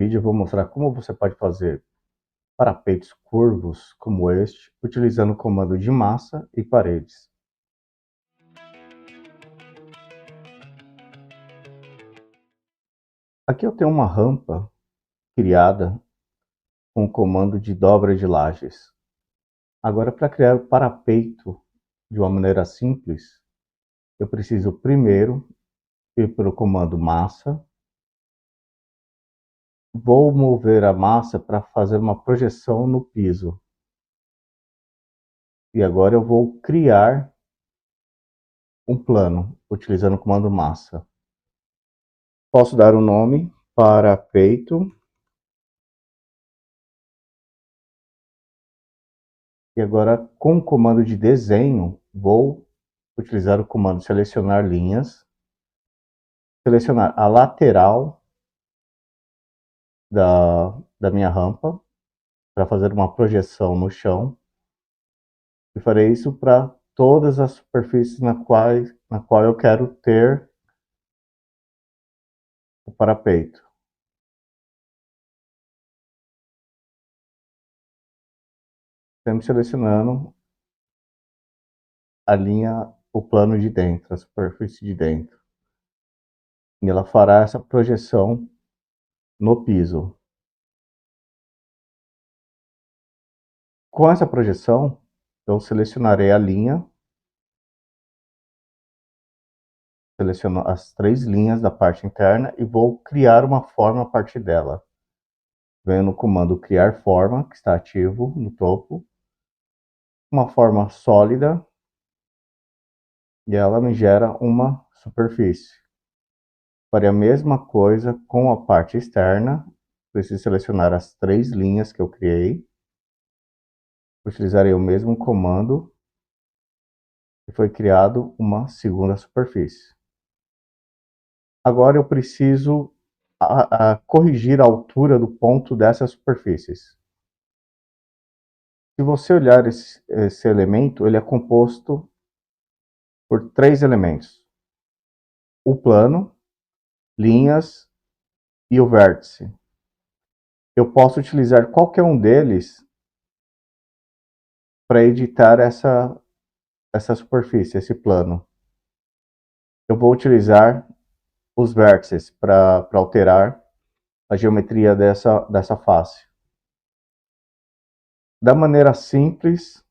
vídeo eu vou mostrar como você pode fazer parapeitos curvos como este, utilizando o comando de massa e paredes. Aqui eu tenho uma rampa criada com o comando de dobra de lajes. Agora, para criar o parapeito de uma maneira simples, eu preciso primeiro ir pelo comando massa. Vou mover a massa para fazer uma projeção no piso. E agora eu vou criar um plano, utilizando o comando massa. Posso dar um nome para peito. E agora, com o comando de desenho, vou utilizar o comando selecionar linhas, selecionar a lateral da minha rampa, para fazer uma projeção no chão. E farei isso para todas as superfícies na qual eu quero ter o parapeito. Sempre selecionando a linha, o plano de dentro, a superfície de dentro. E ela fará essa projeção no piso. Com essa projeção, eu selecionarei a linha, seleciono as 3 linhas da parte interna e vou criar uma forma a partir dela. Venho no comando criar forma, que está ativo no topo, uma forma sólida, e ela me gera uma superfície. Farei a mesma coisa com a parte externa. Preciso selecionar as 3 linhas que eu criei. Utilizarei o mesmo comando e foi criado uma segunda superfície. Agora eu preciso corrigir a altura do ponto dessas superfícies. Se você olhar esse elemento, ele é composto por 3 elementos: o plano, linhas e o vértice. Eu posso utilizar qualquer um deles para editar essa superfície, esse plano. Eu vou utilizar os vértices para alterar a geometria dessa face. Da maneira simples,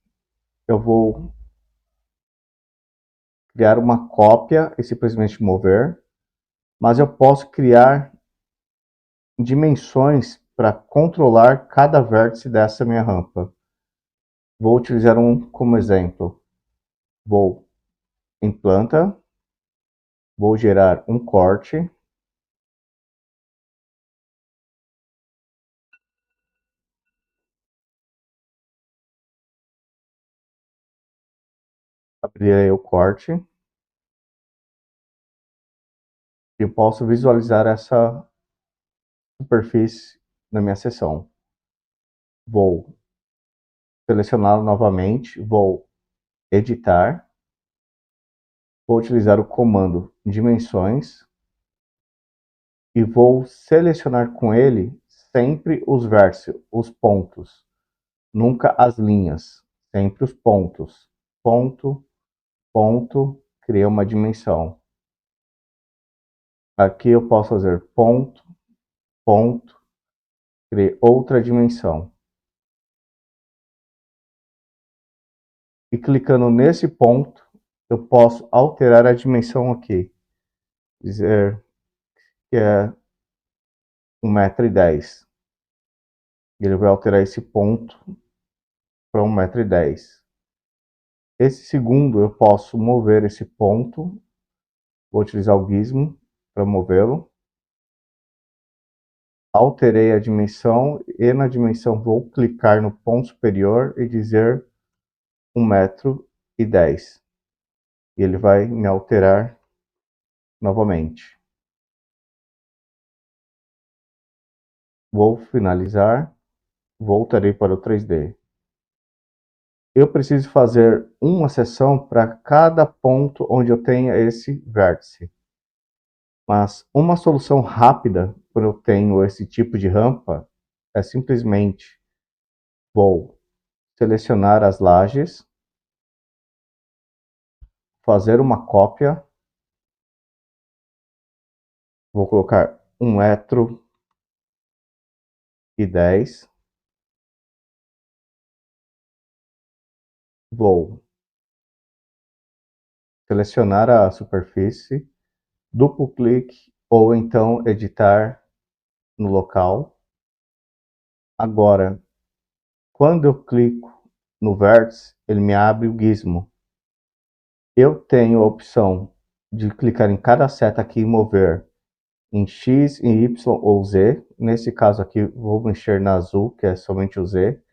eu vou criar uma cópia e simplesmente mover, mas eu posso criar dimensões para controlar cada vértice dessa minha rampa. Vou utilizar um como exemplo. Vou em planta, vou gerar um corte, abrirei o corte e posso visualizar essa superfície na minha seção. Vou selecioná-lo novamente, vou editar, vou utilizar o comando dimensões e vou selecionar com ele sempre os vértices, os pontos, nunca as linhas, sempre os pontos. Ponto, ponto, criei uma dimensão. Aqui eu posso fazer ponto, ponto, criei outra dimensão. E clicando nesse ponto, eu posso alterar a dimensão aqui. Dizer que é 1,10 m. Ele vai alterar esse ponto para 1,10 m. Esse segundo eu posso mover esse ponto. Vou utilizar o gizmo para movê-lo. Alterei a dimensão e na dimensão vou clicar no ponto superior e dizer 1,10 m. E ele vai me alterar novamente. Vou finalizar. Voltarei para o 3D. Eu preciso fazer uma seção para cada ponto onde eu tenha esse vértice. Mas uma solução rápida quando eu tenho esse tipo de rampa, é simplesmente vou selecionar as lajes, fazer uma cópia, vou colocar 1,10 m, vou selecionar a superfície, duplo clique ou então editar no local. Agora, quando eu clico no vértice, ele me abre o gizmo. Eu tenho a opção de clicar em cada seta aqui e mover em X, em Y ou Z. Nesse caso aqui, vou mexer na azul, que é somente o Z,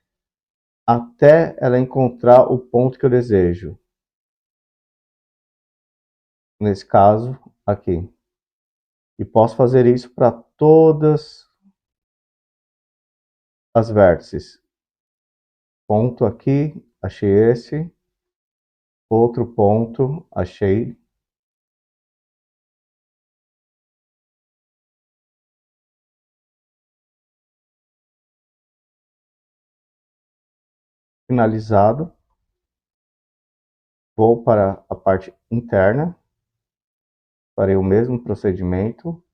até ela encontrar o ponto que eu desejo. Nesse caso aqui. E posso fazer isso para todas as vértices. Ponto aqui, achei esse. Outro ponto, achei. Finalizado. Vou para a parte interna. Farei o mesmo procedimento.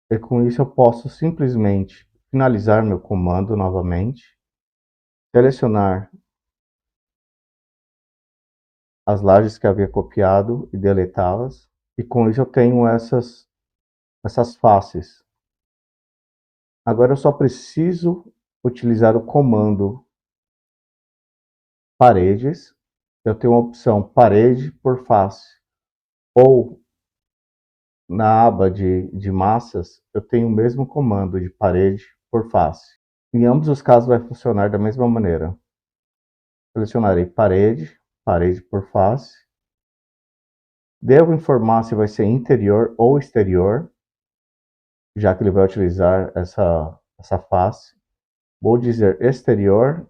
E com isso eu posso simplesmente finalizar meu comando novamente. Selecionar as lajes que havia copiado e deletá-las. E com isso eu tenho essas faces. Agora eu só preciso utilizar o comando paredes. Eu tenho a opção parede por face. Ou na aba de massas, eu tenho o mesmo comando de parede por face. Em ambos os casos vai funcionar da mesma maneira. Selecionarei parede, parede por face. Devo informar se vai ser interior ou exterior, já que ele vai utilizar essa face. Vou dizer exterior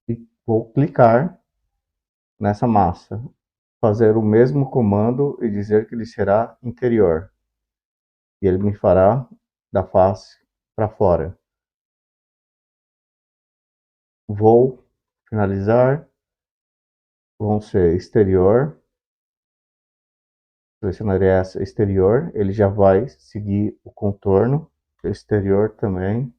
e vou clicar nessa massa. Fazer o mesmo comando e dizer que ele será interior. E ele me fará da face para fora. Vou finalizar. Vão ser exterior. Selecionarei essa exterior. Ele já vai seguir o contorno. Exterior também.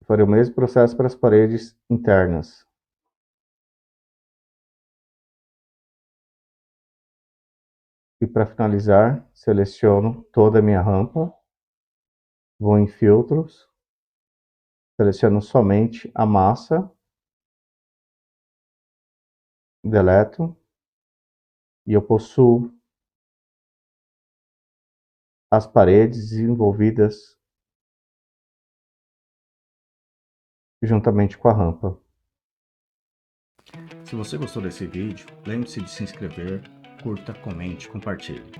Farei o mesmo processo para as paredes internas. E para finalizar, seleciono toda a minha rampa. Vou em filtros. Seleciono somente a massa. Deleto. E eu possuo as paredes envolvidas juntamente com a rampa. Se você gostou desse vídeo, lembre-se de se inscrever, curta, comente, compartilhe.